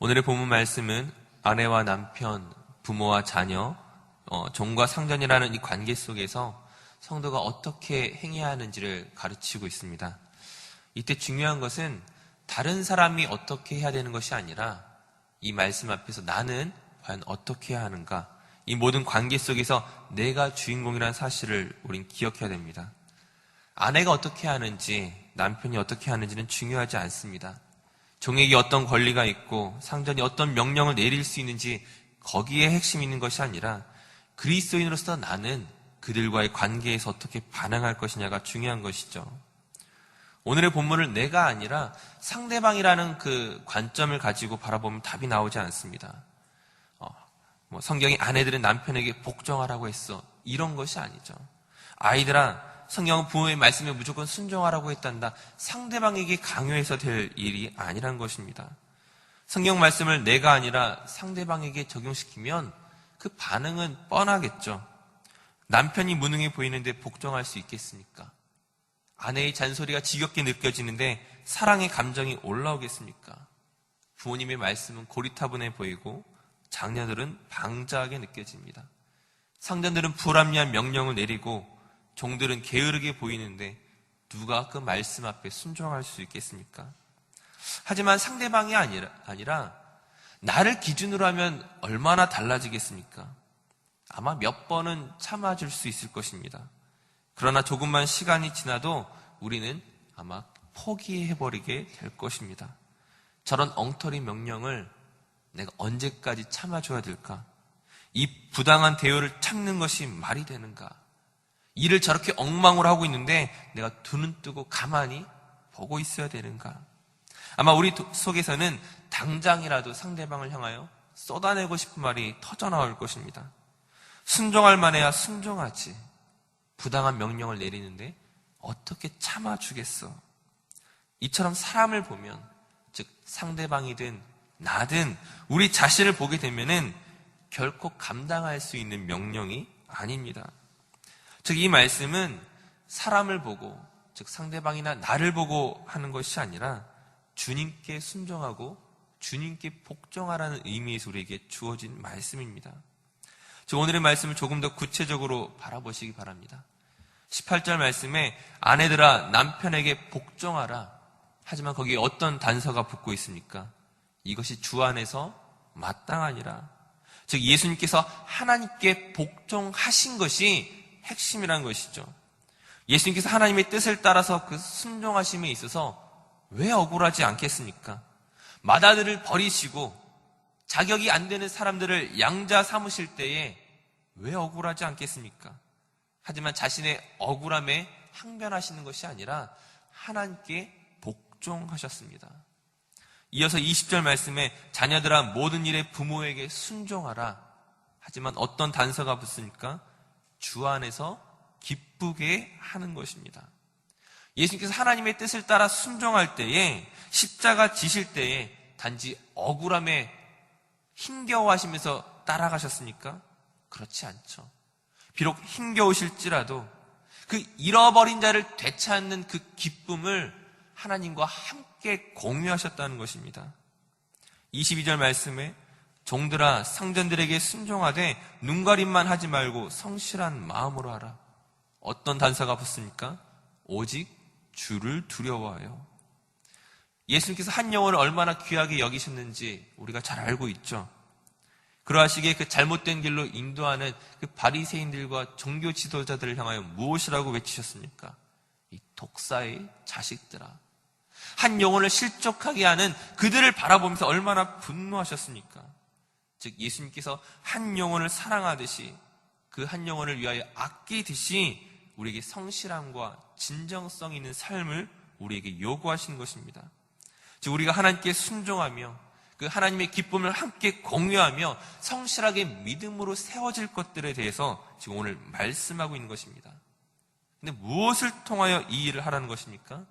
오늘의 본문 말씀은 아내와 남편, 부모와 자녀, 종과 상전이라는 이 관계 속에서 성도가 어떻게 행해야 하는지를 가르치고 있습니다. 이때 중요한 것은 다른 사람이 어떻게 해야 되는 것이 아니라 이 말씀 앞에서 나는 과연 어떻게 해야 하는가, 이 모든 관계 속에서 내가 주인공이라는 사실을 우린 기억해야 됩니다. 아내가 어떻게 하는지, 남편이 어떻게 하는지는 중요하지 않습니다. 종에게 어떤 권리가 있고 상전이 어떤 명령을 내릴 수 있는지 거기에 핵심이 있는 것이 아니라 그리스도인으로서 나는 그들과의 관계에서 어떻게 반응할 것이냐가 중요한 것이죠. 오늘의 본문을 내가 아니라 상대방이라는 그 관점을 가지고 바라보면 답이 나오지 않습니다. 성경이 아내들은 남편에게 복종하라고 했어, 이런 것이 아니죠. 아이들아, 성경은 부모의 말씀에 무조건 순종하라고 했단다, 상대방에게 강요해서 될 일이 아니란 것입니다. 성경 말씀을 내가 아니라 상대방에게 적용시키면 그 반응은 뻔하겠죠. 남편이 무능해 보이는데 복종할 수 있겠습니까? 아내의 잔소리가 지겹게 느껴지는데 사랑의 감정이 올라오겠습니까? 부모님의 말씀은 고리타분해 보이고 장녀들은 방자하게 느껴집니다. 상전들은 불합리한 명령을 내리고 종들은 게으르게 보이는데 누가 그 말씀 앞에 순종할 수 있겠습니까? 하지만 상대방이 아니라 나를 기준으로 하면 얼마나 달라지겠습니까? 아마 몇 번은 참아줄 수 있을 것입니다. 그러나 조금만 시간이 지나도 우리는 아마 포기해버리게 될 것입니다. 저런 엉터리 명령을 내가 언제까지 참아줘야 될까? 이 부당한 대우를 참는 것이 말이 되는가? 일을 저렇게 엉망으로 하고 있는데 내가 두 눈 뜨고 가만히 보고 있어야 되는가? 아마 우리 속에서는 당장이라도 상대방을 향하여 쏟아내고 싶은 말이 터져나올 것입니다. 순종할 만해야 순종하지, 부당한 명령을 내리는데 어떻게 참아주겠어? 이처럼 사람을 보면, 즉 상대방이든 나든 우리 자신을 보게 되면은 결코 감당할 수 있는 명령이 아닙니다. 즉 이 말씀은 사람을 보고, 즉 상대방이나 나를 보고 하는 것이 아니라 주님께 순종하고 주님께 복종하라는 의미에서 우리에게 주어진 말씀입니다. 즉 오늘의 말씀을 조금 더 구체적으로 바라보시기 바랍니다. 18절 말씀에 아내들아 남편에게 복종하라, 하지만 거기에 어떤 단서가 붙고 있습니까? 이것이 주 안에서 마땅하니라. 즉 예수님께서 하나님께 복종하신 것이 핵심이라는 것이죠. 예수님께서 하나님의 뜻을 따라서 그 순종하심에 있어서 왜 억울하지 않겠습니까? 맏아들을 버리시고 자격이 안 되는 사람들을 양자 삼으실 때에 왜 억울하지 않겠습니까? 하지만 자신의 억울함에 항변하시는 것이 아니라 하나님께 복종하셨습니다. 이어서 20절 말씀에 자녀들아 모든 일에 부모에게 순종하라. 하지만 어떤 단서가 붙습니까? 주 안에서 기쁘게 하는 것입니다. 예수님께서 하나님의 뜻을 따라 순종할 때에, 십자가 지실 때에 단지 억울함에 힘겨워하시면서 따라가셨습니까? 그렇지 않죠. 비록 힘겨우실지라도 그 잃어버린 자를 되찾는 그 기쁨을 하나님과 함께 공유하셨다는 것입니다. 22절 말씀에 종들아 상전들에게 순종하되 눈가림만 하지 말고 성실한 마음으로 하라. 어떤 단서가 붙습니까? 오직 주를 두려워하여. 예수님께서 한 영혼을 얼마나 귀하게 여기셨는지 우리가 잘 알고 있죠. 그러하시기에 그 잘못된 길로 인도하는 그 바리새인들과 종교 지도자들을 향하여 무엇이라고 외치셨습니까? 이 독사의 자식들아. 한 영혼을 실족하게 하는 그들을 바라보면서 얼마나 분노하셨습니까? 즉 예수님께서 한 영혼을 사랑하듯이 그 한 영혼을 위하여 아끼듯이 우리에게 성실함과 진정성 있는 삶을 우리에게 요구하시는 것입니다. 즉 우리가 하나님께 순종하며 그 하나님의 기쁨을 함께 공유하며 성실하게 믿음으로 세워질 것들에 대해서 지금 오늘 말씀하고 있는 것입니다. 근데 무엇을 통하여 이 일을 하라는 것입니까?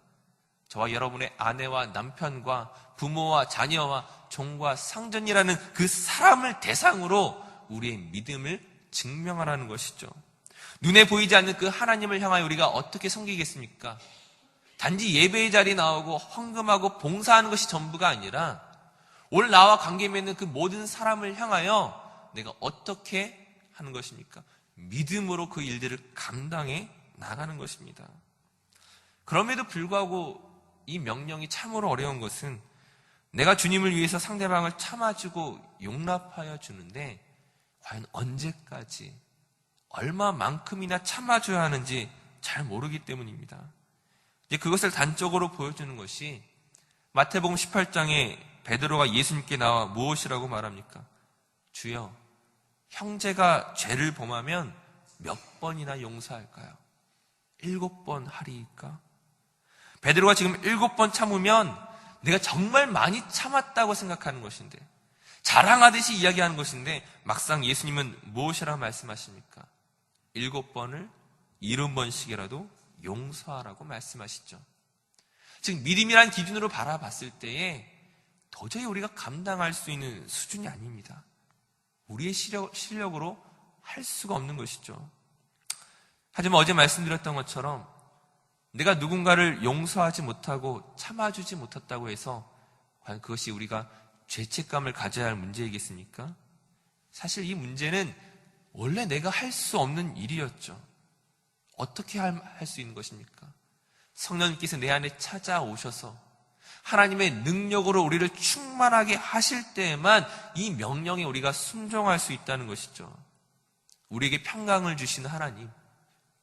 저와 여러분의 아내와 남편과 부모와 자녀와 종과 상전이라는 그 사람을 대상으로 우리의 믿음을 증명하라는 것이죠. 눈에 보이지 않는 그 하나님을 향하여 우리가 어떻게 섬기겠습니까? 단지 예배의 자리에 나오고 헌금하고 봉사하는 것이 전부가 아니라 오늘 나와 관계 맺는 그 모든 사람을 향하여 내가 어떻게 하는 것입니까? 믿음으로 그 일들을 감당해 나가는 것입니다. 그럼에도 불구하고 이 명령이 참으로 어려운 것은 내가 주님을 위해서 상대방을 참아주고 용납하여 주는데 과연 언제까지 얼마만큼이나 참아줘야 하는지 잘 모르기 때문입니다. 이제 그것을 단적으로 보여주는 것이 마태복음 18장에 베드로가 예수님께 나와 무엇이라고 말합니까? 주여, 형제가 죄를 범하면 몇 번이나 용서할까요? 7번 하리이까? 베드로가 지금 7번 참으면 내가 정말 많이 참았다고 생각하는 것인데, 자랑하듯이 이야기하는 것인데, 막상 예수님은 무엇이라고 말씀하십니까? 7번을 70번씩이라도 용서하라고 말씀하시죠. 즉 믿음이란 기준으로 바라봤을 때에 도저히 우리가 감당할 수 있는 수준이 아닙니다. 우리의 실력으로 할 수가 없는 것이죠. 하지만 어제 말씀드렸던 것처럼 내가 누군가를 용서하지 못하고 참아주지 못했다고 해서 과연 그것이 우리가 죄책감을 가져야 할 문제이겠습니까? 사실 이 문제는 원래 내가 할 수 없는 일이었죠. 어떻게 할 수 있는 것입니까? 성령님께서 내 안에 찾아오셔서 하나님의 능력으로 우리를 충만하게 하실 때에만 이 명령에 우리가 순종할 수 있다는 것이죠. 우리에게 평강을 주시는 하나님,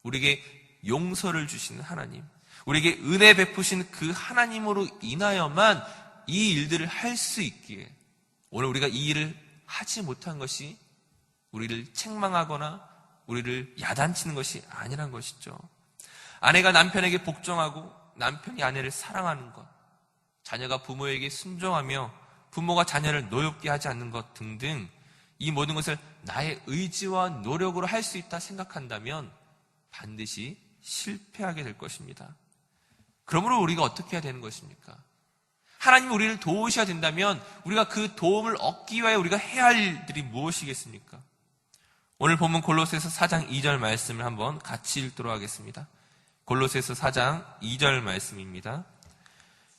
우리에게 용서를 주시는 하나님, 우리에게 은혜 베푸신 그 하나님으로 인하여만 이 일들을 할 수 있기에 오늘 우리가 이 일을 하지 못한 것이 우리를 책망하거나 우리를 야단치는 것이 아니란 것이죠. 아내가 남편에게 복종하고 남편이 아내를 사랑하는 것, 자녀가 부모에게 순종하며 부모가 자녀를 노엽게 하지 않는 것 등등 이 모든 것을 나의 의지와 노력으로 할 수 있다 생각한다면 반드시 실패하게 될 것입니다. 그러므로 우리가 어떻게 해야 되는 것입니까? 하나님이 우리를 도우셔야 된다면 우리가 그 도움을 얻기 위하여 우리가 해야 할 일들이 무엇이겠습니까? 오늘 본문 골로새서 4장 2절 말씀을 한번 같이 읽도록 하겠습니다. 골로새서 4장 2절 말씀입니다.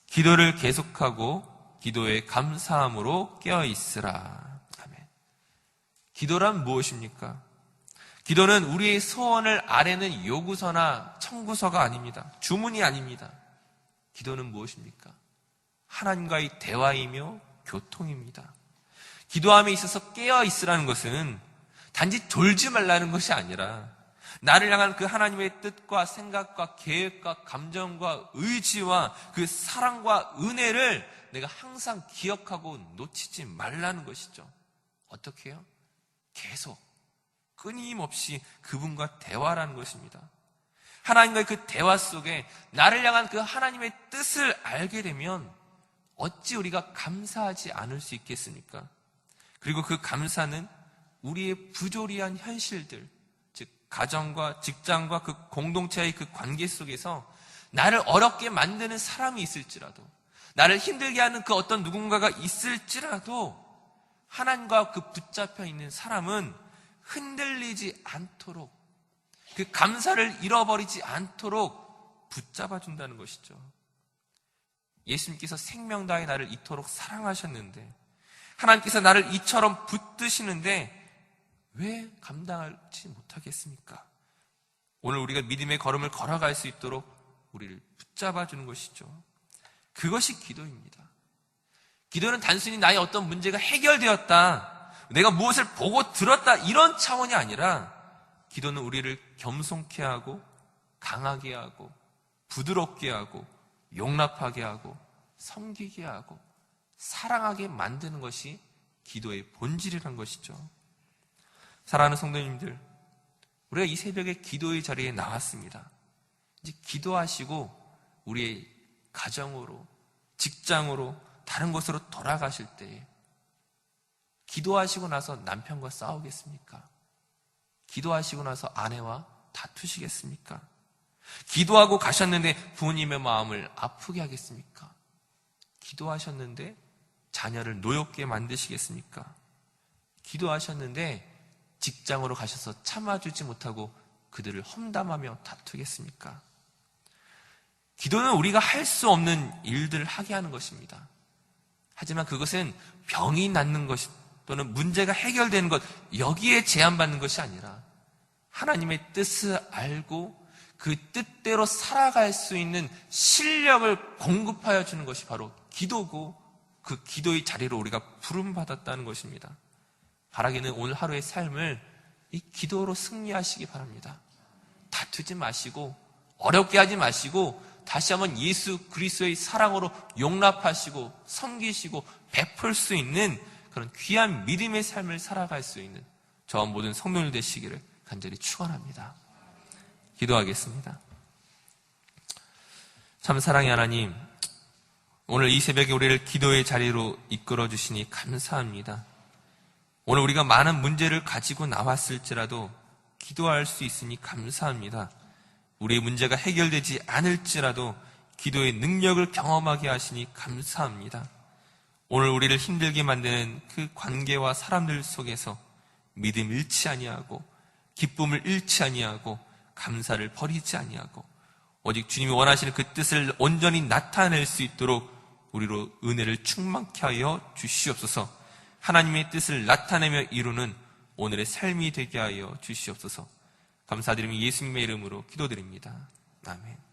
기도를 계속하고 기도에 감사함으로 깨어있으라. 아멘. 기도란 무엇입니까? 기도는 우리의 소원을 아뢰는 요구서나 청구서가 아닙니다. 주문이 아닙니다. 기도는 무엇입니까? 하나님과의 대화이며 교통입니다. 기도함에 있어서 깨어있으라는 것은 단지 졸지 말라는 것이 아니라 나를 향한 그 하나님의 뜻과 생각과 계획과 감정과 의지와 그 사랑과 은혜를 내가 항상 기억하고 놓치지 말라는 것이죠. 어떻게 해요? 계속 끊임없이 그분과 대화라는 것입니다. 하나님과의 그 대화 속에 나를 향한 그 하나님의 뜻을 알게 되면 어찌 우리가 감사하지 않을 수 있겠습니까? 그리고 그 감사는 우리의 부조리한 현실들, 즉 가정과 직장과 그 공동체의 그 관계 속에서 나를 어렵게 만드는 사람이 있을지라도, 나를 힘들게 하는 그 어떤 누군가가 있을지라도 하나님과 그 붙잡혀 있는 사람은 흔들리지 않도록, 그 감사를 잃어버리지 않도록 붙잡아 준다는 것이죠. 예수님께서 생명 다해 나를 이토록 사랑하셨는데, 하나님께서 나를 이처럼 붙드시는데 왜 감당하지 못하겠습니까? 오늘 우리가 믿음의 걸음을 걸어갈 수 있도록 우리를 붙잡아 주는 것이죠. 그것이 기도입니다. 기도는 단순히 나의 어떤 문제가 해결되었다, 내가 무엇을 보고 들었다, 이런 차원이 아니라 기도는 우리를 겸손케 하고 강하게 하고 부드럽게 하고 용납하게 하고 섬기게 하고 사랑하게 만드는 것이 기도의 본질이란 것이죠. 사랑하는 성도님들, 우리가 이 새벽에 기도의 자리에 나왔습니다. 이제 기도하시고 우리의 가정으로, 직장으로, 다른 곳으로 돌아가실 때에 기도하시고 나서 남편과 싸우겠습니까? 기도하시고 나서 아내와 다투시겠습니까? 기도하고 가셨는데 부모님의 마음을 아프게 하겠습니까? 기도하셨는데 자녀를 노엽게 만드시겠습니까? 기도하셨는데 직장으로 가셔서 참아주지 못하고 그들을 험담하며 다투겠습니까? 기도는 우리가 할 수 없는 일들을 하게 하는 것입니다. 하지만 그것은 병이 낫는 것 또는 문제가 해결되는 것, 여기에 제한받는 것이 아니라 하나님의 뜻을 알고 그 뜻대로 살아갈 수 있는 실력을 공급하여 주는 것이 바로 기도고, 그 기도의 자리로 우리가 부름받았다는 것입니다. 바라기는 오늘 하루의 삶을 이 기도로 승리하시기 바랍니다. 다투지 마시고 어렵게 하지 마시고 다시 한번 예수 그리스도의 사랑으로 용납하시고 섬기시고 베풀 수 있는 그런 귀한 믿음의 삶을 살아갈 수 있는 저와 모든 성도들 되시기를 간절히 축원합니다. 기도하겠습니다. 참 사랑의 하나님, 오늘 이 새벽에 우리를 기도의 자리로 이끌어 주시니 감사합니다. 오늘 우리가 많은 문제를 가지고 나왔을지라도 기도할 수 있으니 감사합니다. 우리의 문제가 해결되지 않을지라도 기도의 능력을 경험하게 하시니 감사합니다. 오늘 우리를 힘들게 만드는 그 관계와 사람들 속에서 믿음 잃지 아니하고 기쁨을 잃지 아니하고 감사를 버리지 아니하고 오직 주님이 원하시는 그 뜻을 온전히 나타낼 수 있도록 우리로 은혜를 충만케 하여 주시옵소서. 하나님의 뜻을 나타내며 이루는 오늘의 삶이 되게 하여 주시옵소서. 감사드리며 예수님의 이름으로 기도드립니다. 아멘.